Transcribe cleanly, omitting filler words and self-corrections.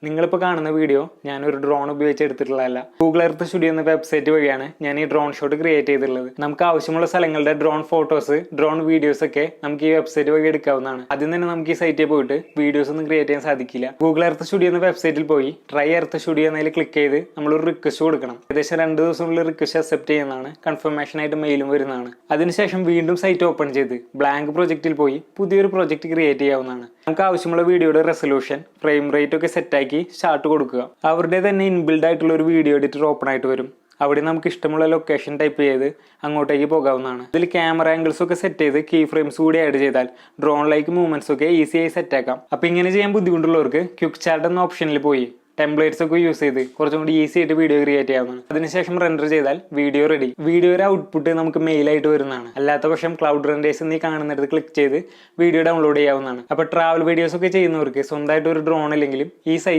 നിങ്ങളിപ്പോൾ കാണുന്ന വീഡിയോ ഞാനൊരു ഡ്രോൺ ഉപയോഗിച്ച് എടുത്തിട്ടുള്ളതല്ല. ഗൂഗിൾ എർത്ത് സ്റ്റുഡിയോ എന്ന വെബ്സൈറ്റ് വഴിയാണ് ഞാൻ ഈ ഡ്രോൺ ഷോട്ട് ക്രിയേറ്റ് ചെയ്തിട്ടുള്ളത്. നമുക്ക് ആവശ്യമുള്ള സ്ഥലങ്ങളുടെ ഡ്രോൺ ഫോട്ടോസ്, ഡ്രോൺ വീഡിയോസ് ഒക്കെ നമുക്ക് ഈ വെബ്സൈറ്റ് വഴി എടുക്കാവുന്നതാണ്. ആദ്യം തന്നെ നമുക്ക് ഈ സൈറ്റിൽ പോയിട്ട് വീഡിയോസ് ഒന്നും ക്രിയേറ്റ് ചെയ്യാൻ സാധിക്കില്ല. ഗൂഗിൾ എർത്ത് സ്റ്റുഡിയോ എന്ന വെബ്സൈറ്റിൽ പോയി ട്രൈ എർത്ത് സ്റ്റുഡിയോ എന്നതിൽ ക്ലിക്ക് ചെയ്ത് നമ്മളൊരു റിക്വസ്റ്റ് കൊടുക്കണം. ഏകദേശം 2 ദിവസത്തിനുള്ളിൽ റിക്വസ്റ്റ് അക്സെപ്റ്റ് ചെയ്യുന്നതാണ്. കൺഫർമേഷൻ ആയിട്ട് മെയിലും വരുന്നതാണ്. അതിനുശേഷം വീണ്ടും സൈറ്റ് ഓപ്പൺ ചെയ്ത് ബ്ലാങ്ക് പ്രൊജക്റ്റിൽ പോയി പുതിയൊരു പ്രൊജക്റ്റ് ക്രിയേറ്റ് ചെയ്യാവുന്നതാണ്. നമുക്ക് ആവശ്യമുള്ള വീഡിയോയുടെ റെസൊല്യൂഷൻ, ഫ്രെയിം റേറ്റ് ഒക്കെ സെറ്റാക്കി സ്റ്റാർട്ട് കൊടുക്കുക. അവരുടെ തന്നെ ഇൻബിൽഡ് ആയിട്ടുള്ള ഒരു വീഡിയോ എഡിറ്റർ ഓപ്പൺ ആയിട്ട് വരും. അവിടെ നമുക്ക് ഇഷ്ടമുള്ള ലൊക്കേഷൻ ടൈപ്പ് ചെയ്ത് അങ്ങോട്ടേക്ക് പോകാവുന്നതാണ്. ഇതിൽ ക്യാമറ ആംഗിൾസ് ഒക്കെ സെറ്റ് ചെയ്ത് കീ ഫ്രെയിംസ് കൂടി ആഡ് ചെയ്താൽ ഡ്രോൺ ലൈക്ക് മൂവ്മെന്റ്സ് ഒക്കെ ഈസിയായി സെറ്റ് ആക്കാം. അപ്പോൾ ഇങ്ങനെ ചെയ്യാൻ ബുദ്ധിമുട്ടുള്ളവർക്ക് ക്വിക്ക് ചാർട്ട് എന്ന ഓപ്ഷനിൽ പോയി ടെംപ്ലേറ്റ്സ് ഒക്കെ യൂസ് ചെയ്ത് കുറച്ചും കൂടി ഈസി ആയിട്ട് വീഡിയോ ക്രിയേറ്റ് ചെയ്യാവുന്നതാണ്. അതിനുശേഷം റെൻഡർ ചെയ്താൽ വീഡിയോ റെഡി. വീഡിയോയുടെ ഔട്ട്പുട്ട് നമുക്ക് മെയിലായിട്ട് വരുന്നതാണ്. അല്ലാത്ത പക്ഷം ക്ലൗഡ് റെൻഡേഴ്സ് എന്നീ കാണുന്നിടത്ത് ക്ലിക്ക് ചെയ്ത് വീഡിയോ ഡൗൺലോഡ് ചെയ്യാവുന്നതാണ്. അപ്പോൾ ട്രാവൽ വീഡിയോസ് ഒക്കെ ചെയ്യുന്നവർക്ക് സ്വന്തമായിട്ട് ഒരു ഡ്രോൺ ഇല്ലെങ്കിലും ഈ സൈറ്റ്